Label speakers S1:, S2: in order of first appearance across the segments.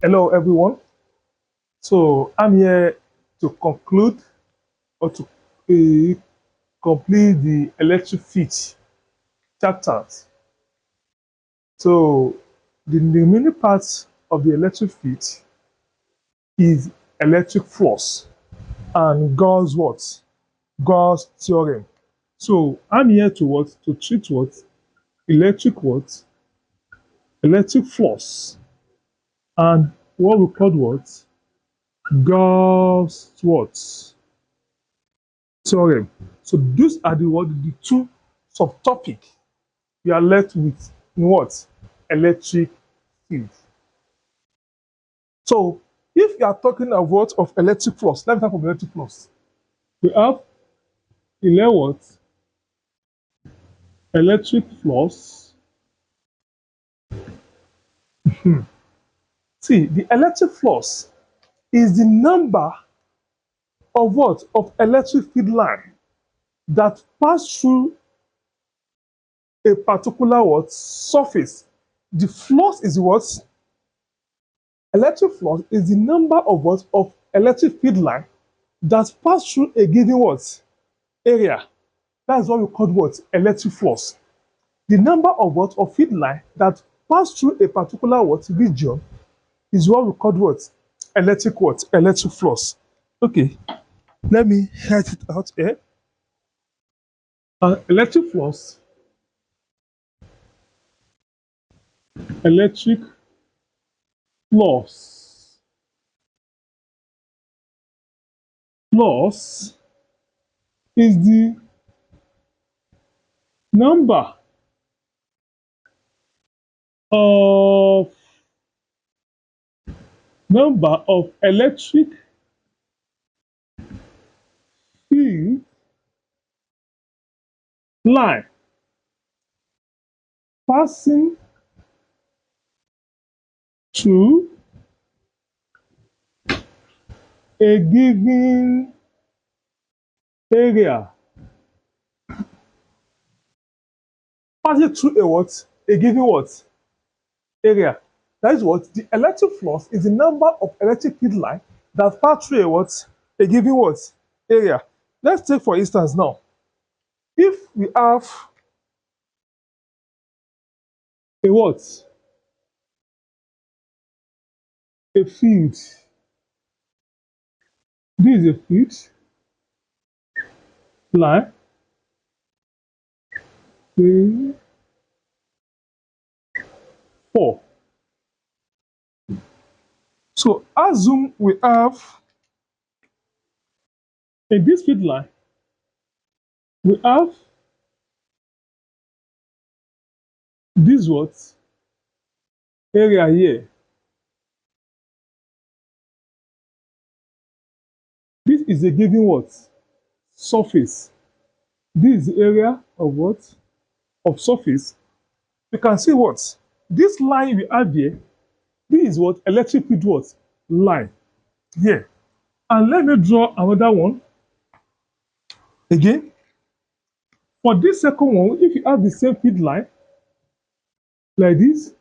S1: Hello, everyone. So I'm here to conclude or to complete the electric field chapters. So the remaining part of the electric field is electric flux and Gauss what? Gauss theorem. So I'm here to what? To treat what? Electric what? Electric flux and what we call what? Gauss what? Theorem. So these are the two subtopic we are left with in what? Electric field. So if you are talking of what of electric flux, let me talk of electric flux. We have what? Electric flux. See, the electric flux is the number of what? Of electric field line that pass through a particular what? Surface. The flux is what? Electric flux is the number of what? Of electric field line that pass through a given what? Area. That's what we call what? Electric flux. The number of what? Of field line that pass through a particular what? Region is what we call what? Electric what? Electric flux. Okay, let me write it out here. Electric flux, electric flux, flux is the number of electric field line passing through a given area. Passing through a what? A given what? Area. That is what? The electric flux is the number of electric field line that pass through a what? A given what? Area. Let's take for instance now. If we have a what? A field. This is a field line. 3, 4. So assume we have in this field line, we have this what? Area here. This is a given what? Surface. This is the area of what? Of surface. You can see what? This line we have here, this is what? Electric field what? Line. Here. And let me draw another one. Again, for this second one, if you have the same field line, like this,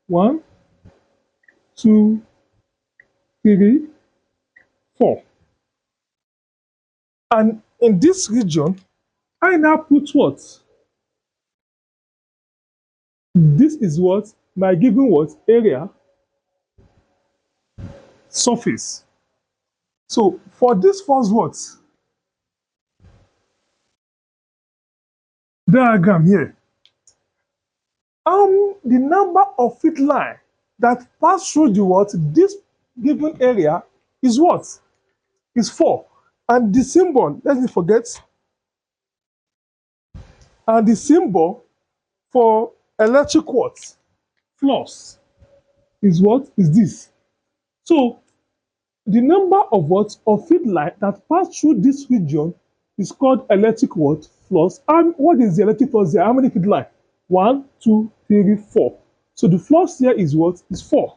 S1: 1, 2, 3, 4. And in this region, I now put what? This is what? My given what? Area, surface. So for this first what? Diagram here. The number of field line that pass through the what? This given area is what? Is 4. And the symbol, let me forget. And the symbol for electric what? Flux is what? Is this. So the number of what? Of field line that pass through this region is called electric what? Flux. And what is the electric flux there? How many field line? 1, 2, 3, 4. So the flux here is what? Is 4.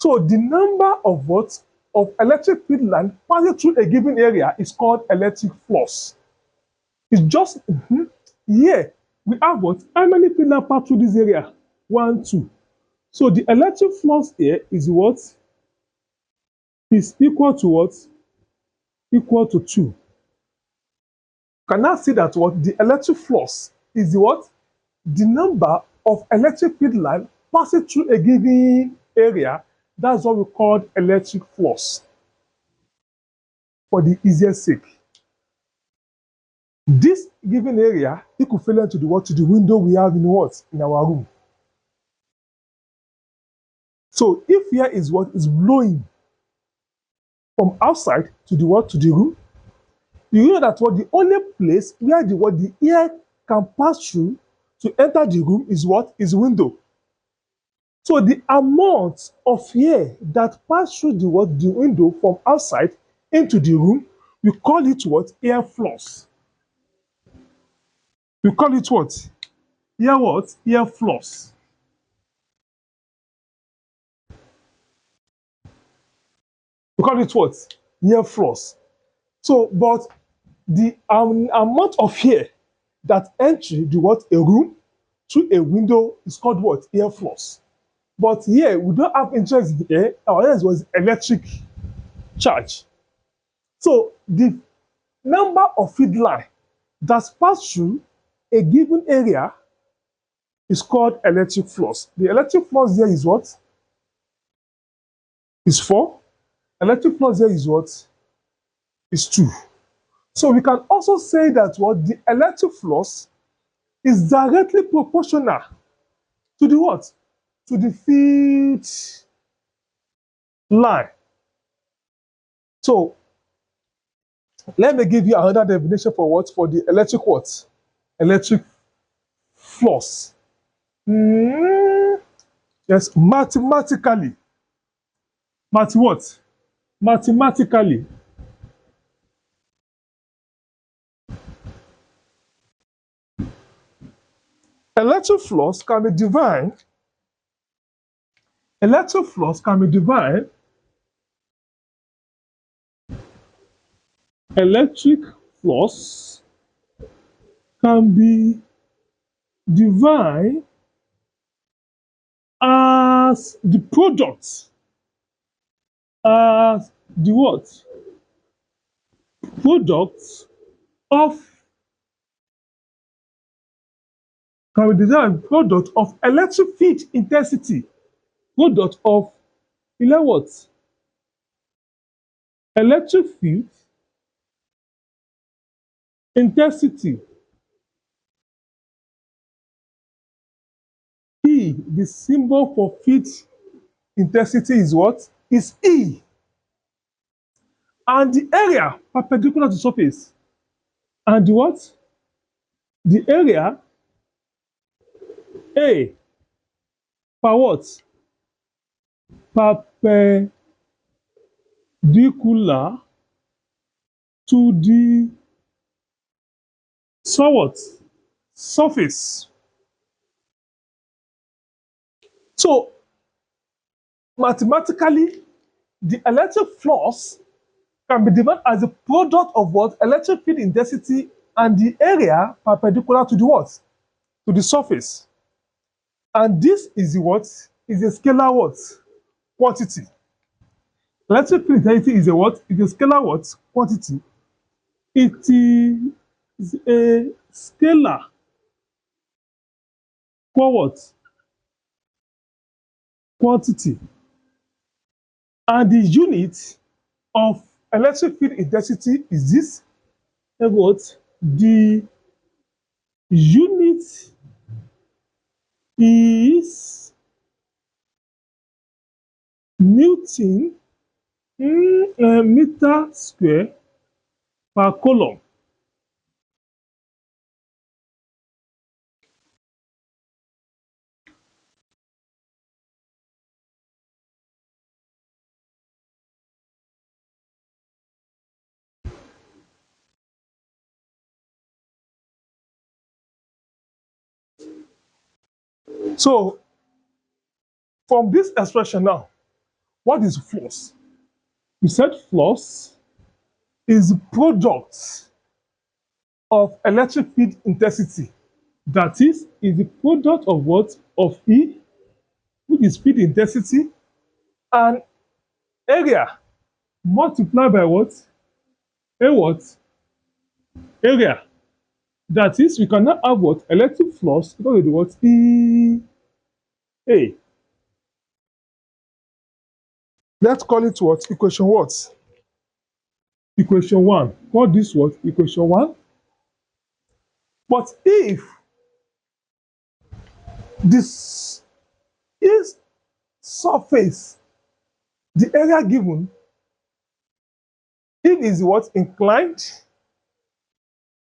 S1: So the number of what? Of electric field line passing through a given area is called electric flux. It's just here we have what? How many field line pass through this area? 1, 2. So the electric flux here is what? Is equal to what? Equal to 2. Can now see that what? The electric flux is the what? The number of electric field line passing through a given area. That's what we call electric flux for the easiest sake. This given area equivalent to the what? To the window we have in what? In our room. So if here is what is blowing from outside to the what? To the room, you know that what the only place where the what the air can pass through to enter the room is what? Is window. So the amount of air that pass through the what? The window from outside into the room, we call it what? Air flux. We call it what? Air what? Air flux. We call it what? Air flux. So, but the amount of air that enters the what? A room through a window is called what? Air flux. But here we don't have interest in air. Our air was electric charge. So the number of feed line that's passed through a given area is called electric flux. The electric flux here is what? Is 4. Electric flux here is what? Is 2. So we can also say that what? The electric flux is directly proportional to the what? To the field line. So let me give you another definition for what? For the electric what? Electric flux. Yes, mathematically. What? Mathematically. Electric flux can be defined. Electric flux can be defined. Electric flux can be defined as the product, as the what? Product of, can be defined product of electric field intensity. Product of what? Electric field intensity. E, the symbol for field intensity is what? Is E. And the area perpendicular to surface. And the what? The area A per what? Perpendicular to the what? Surface. So mathematically, the electric flux can be defined as the product of what? Electric field intensity and the area perpendicular to the what? To the surface. And this is the what? Is a scalar what? Quantity. Electric field intensity is a what? Is a scalar what? Quantity. It is a scalar what? Quantity. And the unit of electric field intensity is this. And what? The unit is Newton meter square per coulomb. So from this expression now, what is flux? We said flux is the product of electric field intensity. That is the product of what? Of E which is field intensity, and area multiplied by what? A what? Area. That is, we can now have what? Electric flux equal to the what? E A. Let's call it what? Equation what? Equation 1. Call this what? Equation 1. But if this is surface, the area given, if is what? Inclined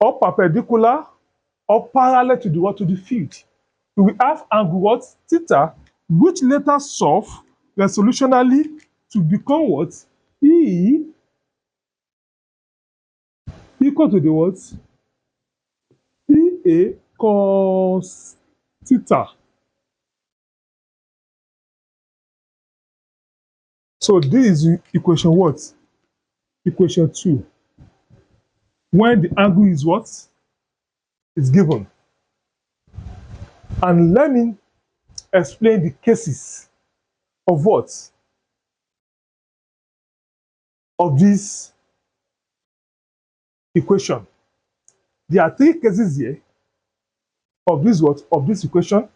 S1: or perpendicular or parallel to the what? To the field. We have angle what? Theta, which later solve resolutionally to become what? E equal to the what? EA cos theta. So this is equation what? Equation 2. When the angle is what? Is given. And let me explain the cases of what? Of this equation. There are 3 cases here of this what? Of this equation.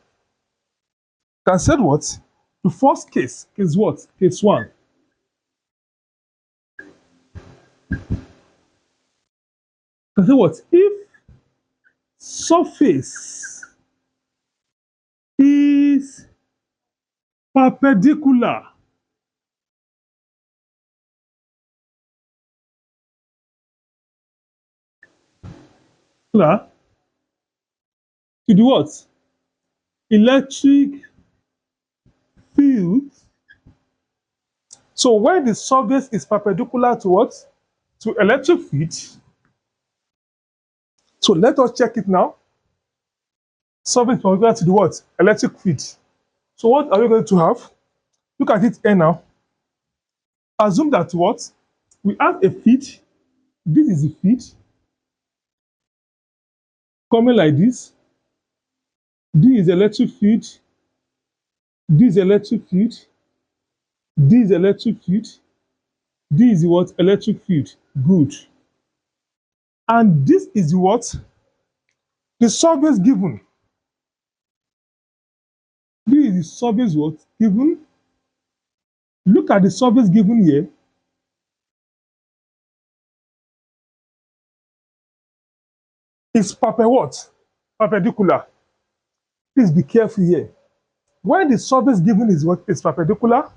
S1: Can say what? The first case is what? Case 1. Can say what? If surface is perpendicular to the what? Electric field. So when the surface is perpendicular to what? To electric field. So let us check it now. Surface is perpendicular to the what? Electric field. So what are we going to have? Look at it here now. Assume that what? We have a field. This is the field. Coming like this. This is electric field. This is electric field. This is electric field. This is what? Electric field. Good. And this is what? The surface given. This is the surface what? Given. Look at the surface given here. It's perpendicular. Please be careful here. When the surface given is what? Is perpendicular,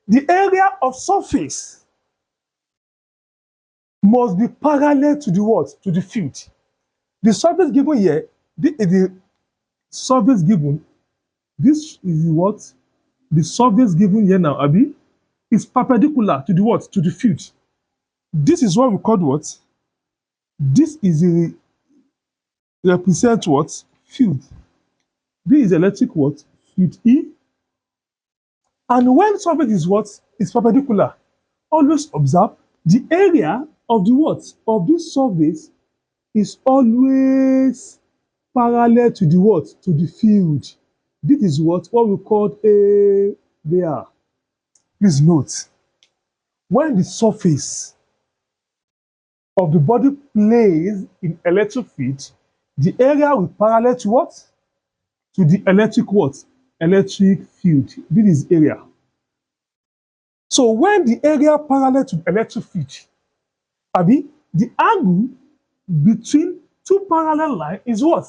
S1: the area of surface must be parallel to the what? To the field. The surface given here, the surface given, this is what? The surface given here now, Abi, is perpendicular to the what? To the field. This is what we call what? This is a represent what? Field. This is electric what? Field E. And when surface is what? Is perpendicular. Always observe the area of the what? Of this surface is always parallel to the what? To the field. This is what we call a there. Please note, when the surface of the body plays in electric field, the area will parallel to what? To the electric what? Electric field. This is area. So when the area parallel to electric field, Abi, the angle between 2 parallel lines is what?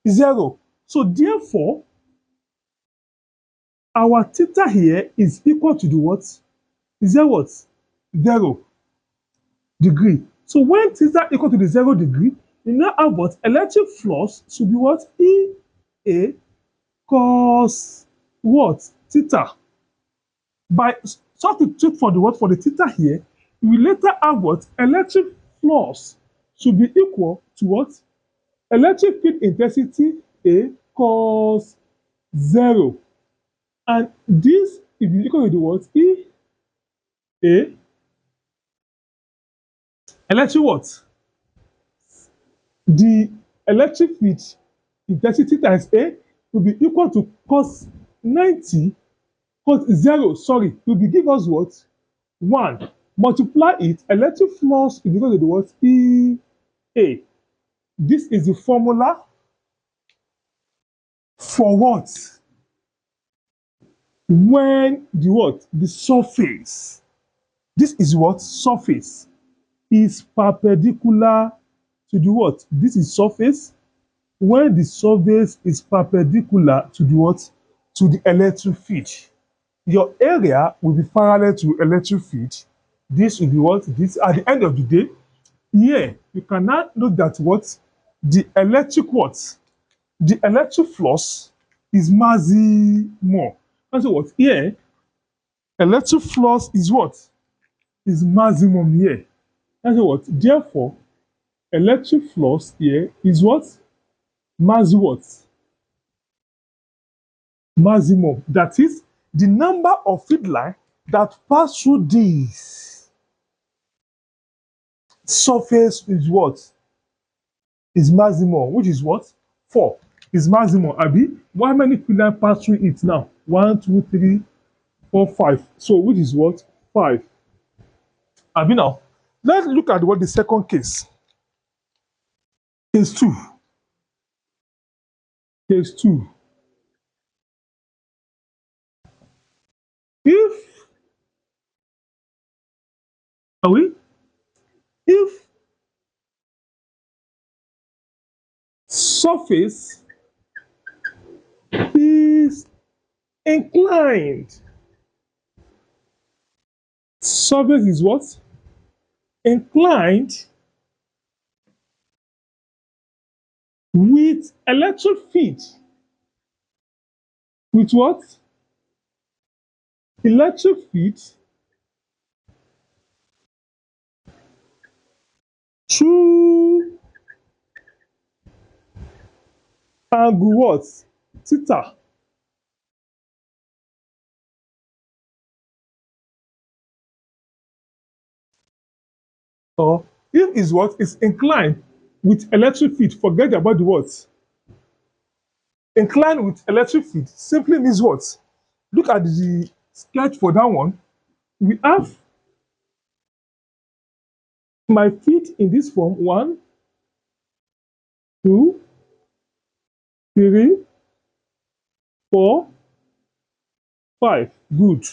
S1: Is 0. So therefore, our theta here is equal to the what? Is there what? 0 degree. So when theta equal to the 0 degree, you now have what? Electric flux should be what? E A cos what? Theta. By substitute for the what? For the theta here, we later have what? Electric flux should be equal to what? Electric field intensity A cos 0. And this is equal to the what? E A electric what? The electric field intensity times A will be equal to cos 90 cause 0, sorry, will be give us what? 1. Multiply it, electric flux is equal to the what? EA. This is the formula for what? When the what? The surface. This is what? Surface is perpendicular to the what? This is surface. When the surface is perpendicular to the what? To the electric field. Your area will be parallel to electric field. This will be what? This at the end of the day. Here, you cannot look at what? The electric what? The electric flux is maximum. That's what? Here, electric flux is what? Is maximum here. That's what? Therefore, electric flux here is what? Max what? Maximum. That is the number of field line that pass through this surface is what? Is maximum, which is what? 4 is maximum. Abi, how many field line pass through it now? 1, 2, 3, 4, 5. So, which is what? 5. Abi now, let's look at what the second case. Case 2. Case 2. If are we? If surface is inclined, surface is what? Inclined with electric field. With what? Electric field through angle what? Theta. Or if is what? Is inclined with electric field. Forget about the what? Inclined with electric field simply means what? Look at the sketch for that one. We have my feet in this form. 1, 2, 3, 4, 5. Good.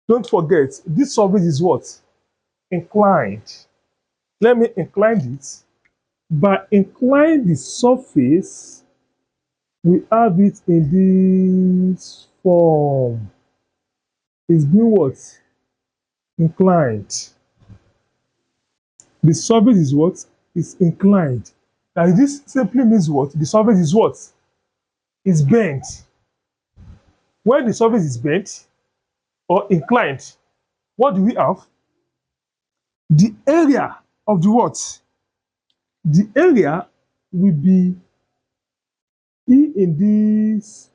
S1: Don't forget, this surface is what? Inclined. Let me incline it. By incline the surface, we have it in this form. It's being what? Inclined. The surface is what? Is inclined. Now this simply means what? The surface is what? Is bent. When the surface is bent or inclined, what do we have? The area of the what? The area will be in this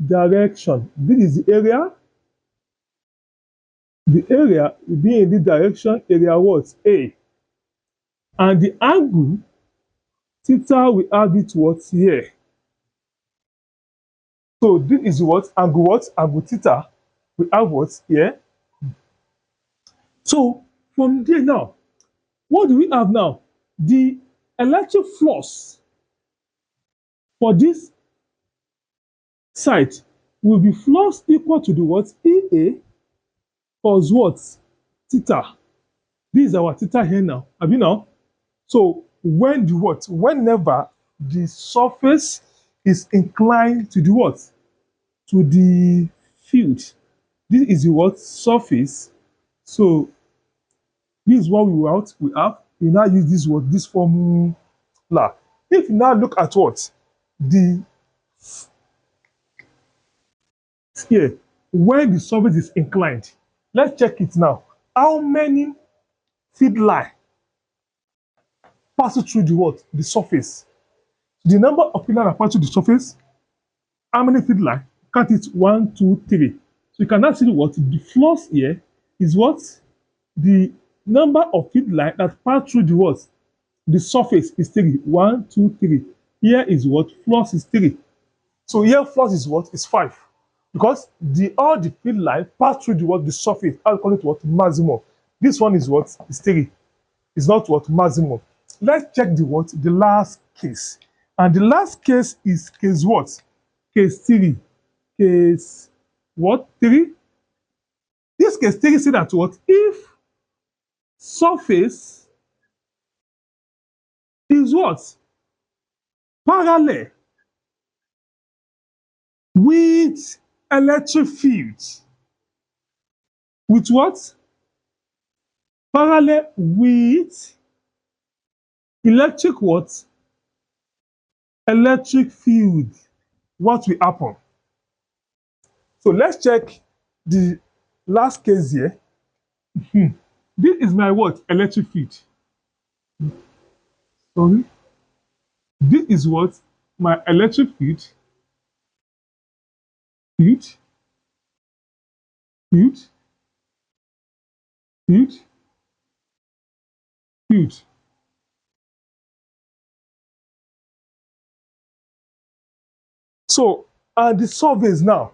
S1: direction. This is the area. The area will be in this direction. Area what? A. And the angle theta will have it what? Here. So this is what? Angle what? Angle theta we have what? Here. So from there now, what do we have now? The electric flux for this side will be flux equal to the what? EA plus what? Theta. This is our theta here now. Have you now? So when the what? Whenever the surface is inclined to the what? To the field. This is the what? Surface. So this is what we have. We now use this what? This formula. If you now look at what? The here, when the surface is inclined, let's check it now. How many field line passes through the what? The surface. The number of field line that pass through the surface, how many field line? Count it 1, 2, 3. So you can now see what? The flux here is what? The number of field line that pass through the what? The surface is 3. 1, 2, 3. Here is what? Flux is 3. So here flux is what? Is 5. Because all the field line pass through the what? The surface. I call it what? Maximum. This one is what? Is 3. It's not what? Maximum. Let's check the what? The last case. And the last case is case what? Case 3. Case what? 3. This case 3 say that what? If surface is what? Parallel with electric field. With what? Parallel with electric what? Electric field. What will happen? So let's check the last case here. This is my what? Electric field. Sorry. This is what? My electric field. Field. Field. Field. Field. So, and the surface now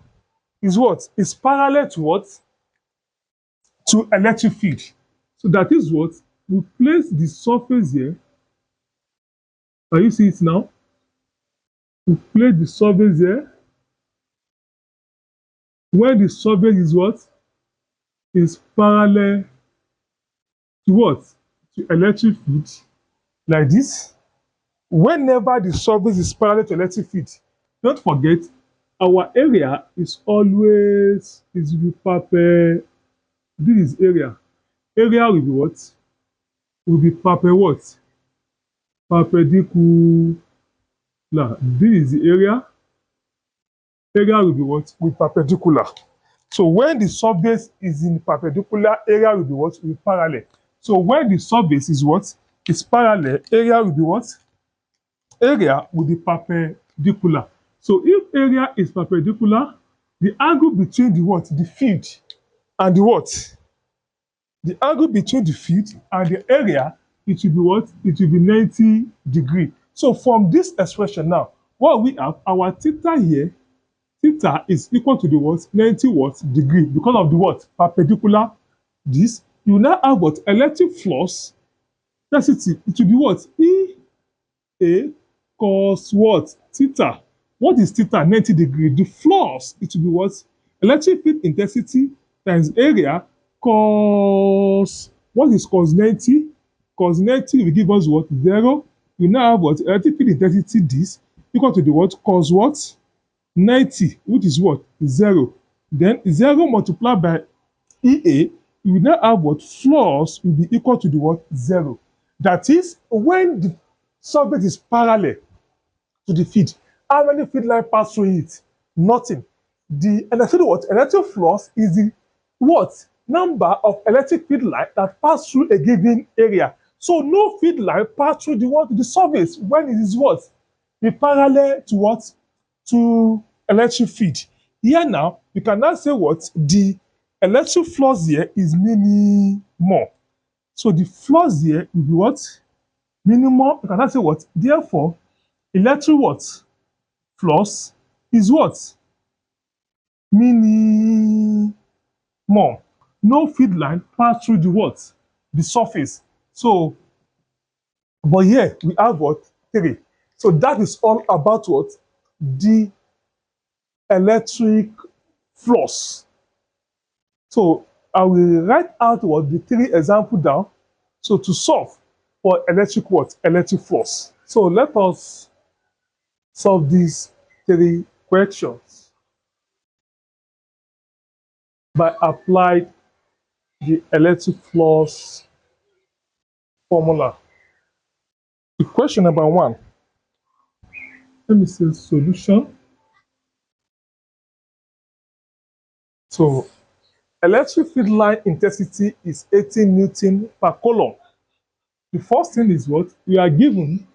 S1: is what? Is parallel to what? To electric field. So that is what? We place the surface here. Can you see it now? We place the surface here. When the surface is what? Is parallel to what? To electric field. Like this. Whenever the surface is parallel to electric field, don't forget our area is always is perpendicular. This is area. Area will be what? Will be what? Perpendicular. This is the area. Area will be what? Will be perpendicular. So when the surface is in perpendicular, area will be what? Will be parallel. So when the surface is what? Is parallel, area will be what? Area will be perpendicular. So if area is perpendicular, the angle between the what? The field and the what? The angle between the field and the area, it will be what? It will be 90 degrees. So from this expression now, what we have, our theta here, theta is equal to the what? 90 what? Degree. Because of the what? Perpendicular. This, you now have what? Electric flux density. It will be what? E A cos what? Theta. What is theta? 90 degrees. The flux, it will be what? Electric field intensity times area cos. What is cos 90? Cos 90 will give us what? 0. You now have what? Electric field intensity this equal to the what? Cos what? 90, which is what? 0. Then 0 multiplied by EA, you will now have what? Flux will be equal to the what? 0. That is, when the surface is parallel to the field, how many field lines pass through it? Nothing. The electric what? Electric flux is the what? Number of electric field lines that pass through a given area. So no field line pass through the what? The surface when it is what? Be parallel to what? To electric field. Here now, you can now say what? The electric flux here is minimum. So the flux here will be what? Minimum. You can now say what? Therefore, electric what? Flux is what? Minimum. No field line pass through the what? The surface. So, but here we have what? 3. So that is all about what? The electric flux. So I will write out what the 3 example down. So to solve for electric what? Electric flux. So let us solve these 3 questions by applying the electric flux formula. The question number 1. Let me say solution. So electric field line intensity is 18 Newton per coulomb. The first thing is what? We are given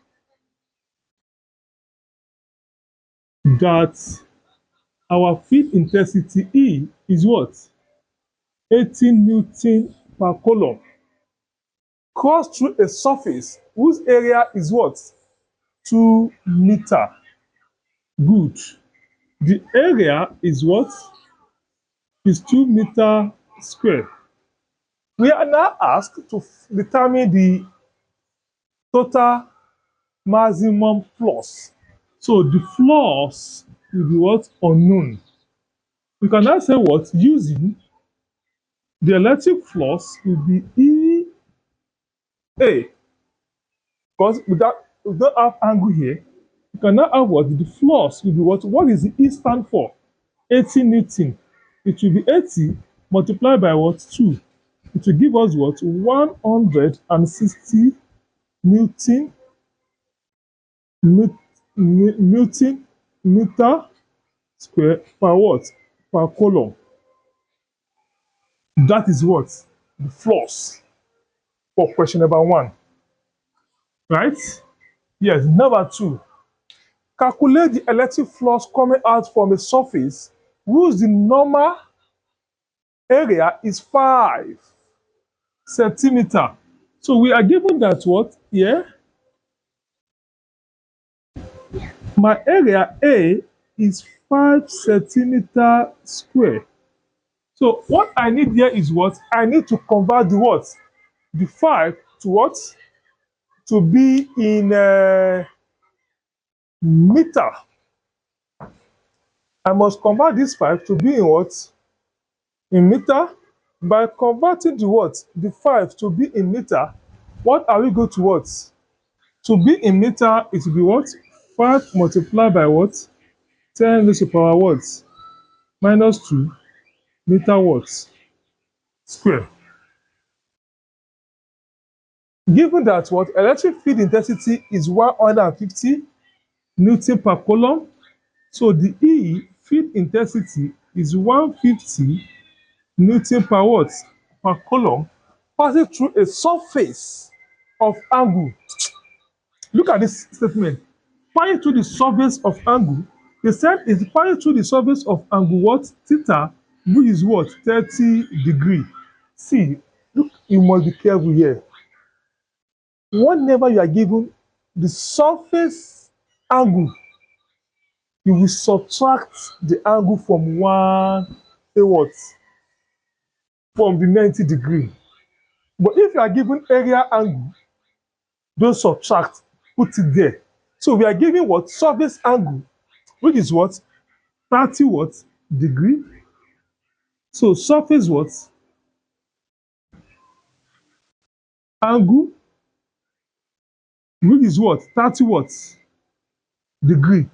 S1: that our field intensity E is what? 18 Newton per coulomb. Cross through a surface whose area is what? 2 meter. Good. The area is what? Is 2 meter square. We are now asked to determine the total maximum flux. So the flux will be what? Unknown. We can now say what? Using the electric flux will be EA. Because we don't have angle here. You can now have what? The flux will be what? What is the E stand for? 80 Newton. It will be 80 multiplied by what? 2. It will give us what? 160 Newton, Newton meter square per what? Per column. That is what? The flux for question number 1. Right? Yes. Number 2. Calculate the electric flux coming out from a surface whose the normal area is 5 centimeter. So we are given that what? Here, my area A is 5 centimeter square. So what I need here is what? I need to convert the what? The 5 to what? To be in meter. I must convert this 5 to be in what? In meter. By converting the what? The 5 to be in meter, what are we going to what? To be in meter, it will be what? 5 multiplied by what? 10 raised to power what? Minus 2 meter what? Square. Given that what? Electric field intensity is 150 Newton per coulomb. So the E field intensity is 150 Newton per what? Per coulomb, passing through a surface of angle. Look at this statement. Passing through the surface of angle. They said it's passing through the surface of angle what? Theta, which is what? 30 degree. See, look, you must be careful here. Whenever you are given the surface angle, you will subtract the angle from one, say what? From the 90 degree. But if you are given area angle, don't subtract, put it there. So we are giving what? Surface angle, which is what? 30 what? Degree. So surface what? Angle, which is what? 30 what? Degree.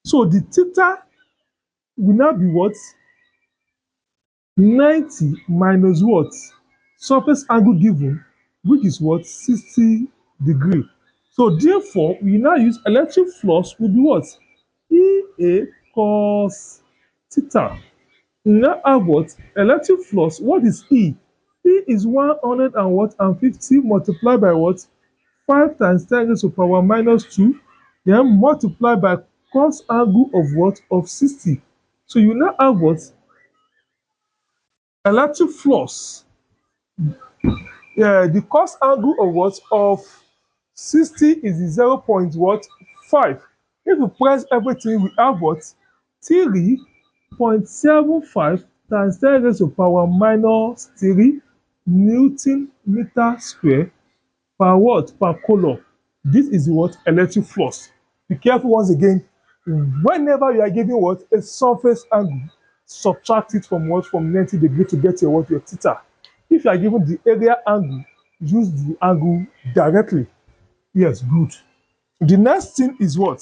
S1: So the theta will now be what? 90 minus what? Surface angle given, which is what? 60 degree. So therefore, we now use electric flux will be what? EA cos theta. We now have what? Electric flux. What is E? E is 100 and what? And 50 multiplied by what? 5 times 10 raised to power minus 2. Then multiply by cos angle of what? Of 60. So you now have what? Electric flux. Yeah, the cos angle of what? Of 60 is the 0 point what? 5. If you press everything, we have what? 3.75 times 10 raised to power minus 3 Newton meter square per what? Per coulomb. This is what? Electric flux. Be careful once again. Whenever you are giving what? A surface angle, subtract it from what? From 90 degree to get your what? Your theta. If you are given the area angle, use the angle directly. Yes, good. The next thing is what?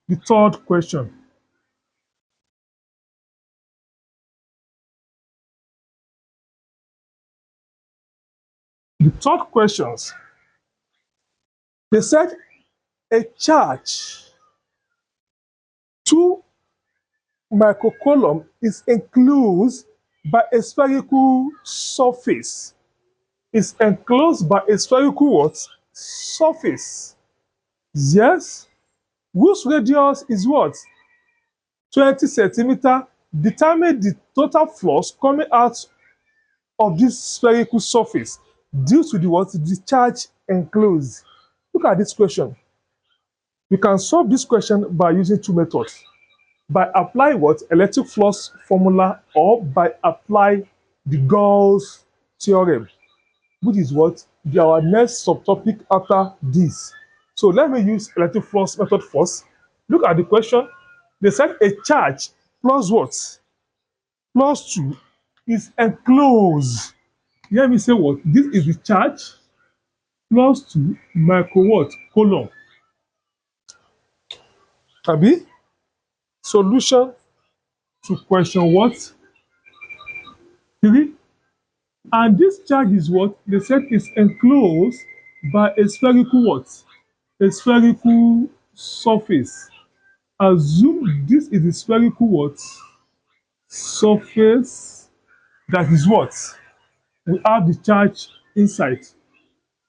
S1: The third question. The third questions. They said a charge 2 microcoulomb is enclosed by a spherical surface. Is enclosed by a spherical what? Surface. Yes. Whose radius is what? 20 centimeter. Determine the total flux coming out of this spherical surface due to the what? The charge enclosed. Look at this question. We can solve this question by using two methods. by applying what? Electric flux formula, or by applying the Gauss theorem, which is what? Our next subtopic after this. So let me use electric flux method first. Look at the question. They said a charge plus what? Plus 2 is enclosed. You hear me say what? This is the charge plus 2 microwatt coulomb. Abi? Solution to question what? 3. And this charge is what? They said is enclosed by a spherical what? A spherical surface. Assume this is the spherical what? Surface that is what? We have the charge inside.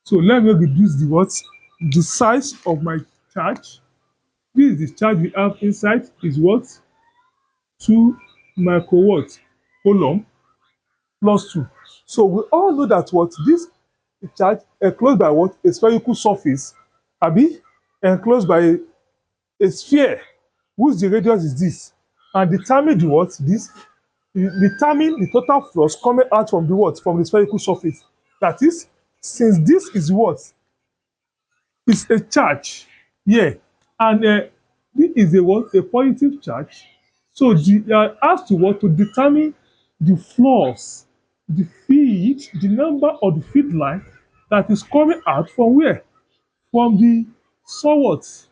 S1: So let me reduce the what? The size of my charge. This is the charge we have inside is what? 2 microwatt coulomb plus 2. So we all know that what? This charge enclosed by what? A spherical surface. Abi? Enclosed by a sphere whose the radius is this. And determine the what? This. Determine the total flux coming out from the what? From the spherical surface. That is, since this is what? Is a charge. Yeah. And this is a what? A positive charge. So asked to what? To determine the flux, the feed, the number of the feed line that is coming out from where? From the so what?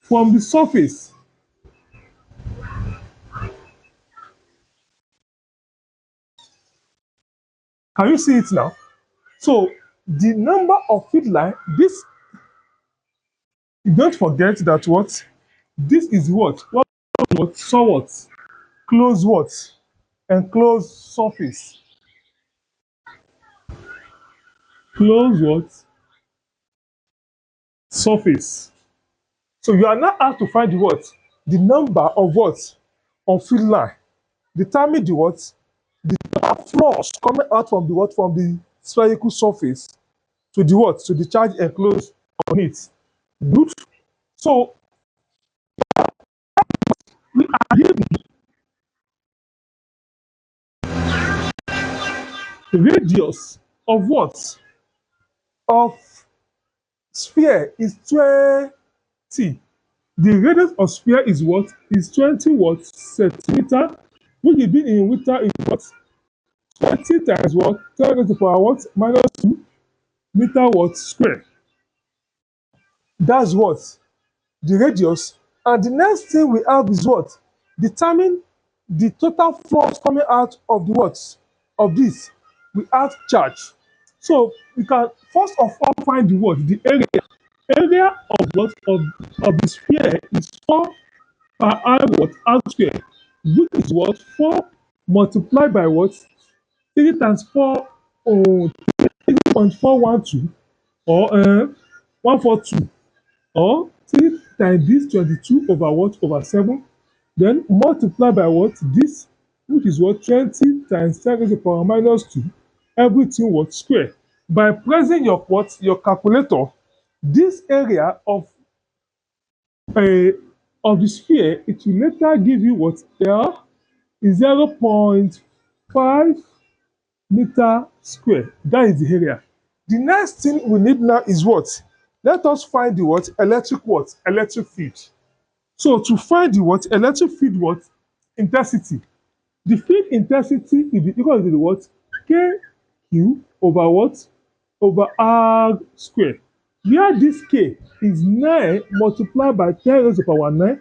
S1: From the surface. Can you see it now? So the number of feed line, this, don't forget that what? This is what? What? So what? Close what? Enclosed surface. Close what? Surface. So you are now asked to find the what? The number of what? Of field line. Determine the what? The flux coming out from the what? From the spherical surface to the what? To the charge enclosed on it. Good. So we are given the radius of what? Of sphere is 20. The radius of sphere is what? Is 20 what? Centimeter, which is being in meter is what? 20 times what? 10 raised to the power what? Minus 2 meter what? Square. That's what? The radius. And the next thing we have is what? Determine the total flux coming out of the what? Of this. We have charge. So we can first of all find the what? The area. Area of what? Of the sphere is 4 per r what? R square. Which is what? 4 multiplied by what? 3 times 4, 3.412, or 142, or 3 times this 22 over what? Over 7. Then multiply by what? This, which is what? 20 times 10 raised to the power minus 2. Everything what? Square. By pressing your what? Your calculator, this area uh, of the sphere, it will later give you what? L is 0.5 meter square. That is the area. The next thing we need now is what? Let us find the what? Electric what? Electric field. So to find the what? Electric field what? Intensity. The field intensity is equal to the what? KQ over what? Over R square. Where this K is 9 multiplied by 10 raised to the power 9,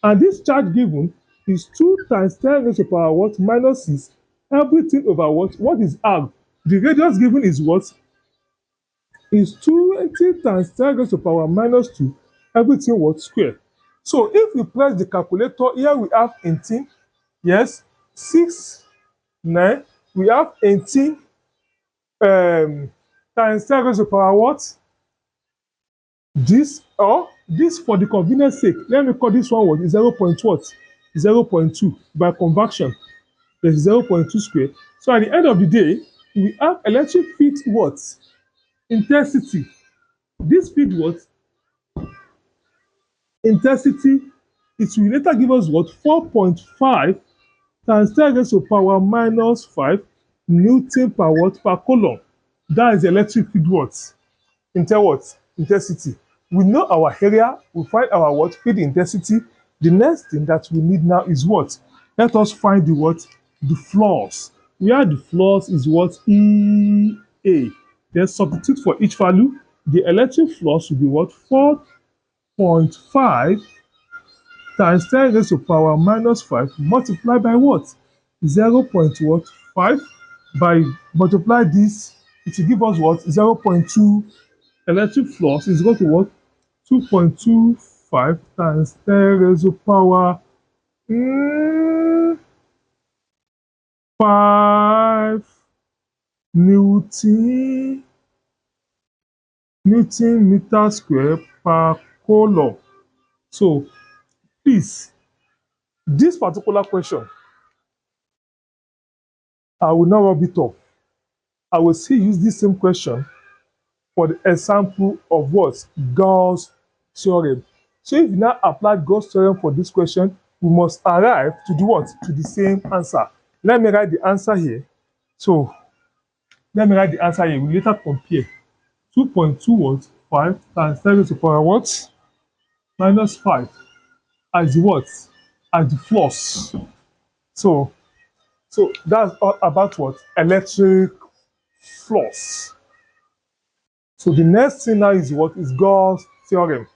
S1: and this charge given is 2 times 10 raised to the power what? Minus 6. Everything over what? What is R? The radius given is what? Is 20 times 10 raised to the power minus 2. Everything what? Square. So if we press the calculator, here we have 18. Yes. 6, 9. We have 18 times 10 raised to the power what? This, or this, for the convenience sake, let me call this one what? 0. What? 0.2 by conversion. There's 0.2 square. So at the end of the day, we have electric field what? Intensity. This field what? Intensity it will later give us what? 4.5 times 10 raised to the power minus 5 Newton per watt per coulomb. That is the electric field what? What? Intensity. We know our area, we find our what? Field intensity. The next thing that we need now is what? Let us find the what? The flux. Where the flux is what? EA. Then substitute for each value. The electric flux will be what? 4.5 times 10 raised to the power minus 5 multiplied by what? 0.5. By multiply this, it will give us what? 0.2. Electric flux is equal to what? 2.25 times 10 raised to the power 5 Newton meter square per coulomb. So please, this particular question, I will not rub it off. I will still use this same question for the example of what? Gauss theorem. So if you now apply Gauss theorem for this question, we must arrive to do what? To the same answer. Let me write the answer here. So let me write the answer here. We later compare 2.25 times 10 raised to the power what? Minus 5 as the what? As the flux. So that's all about what? Electric flux. So the next thing now is what? Is Gauss theorem.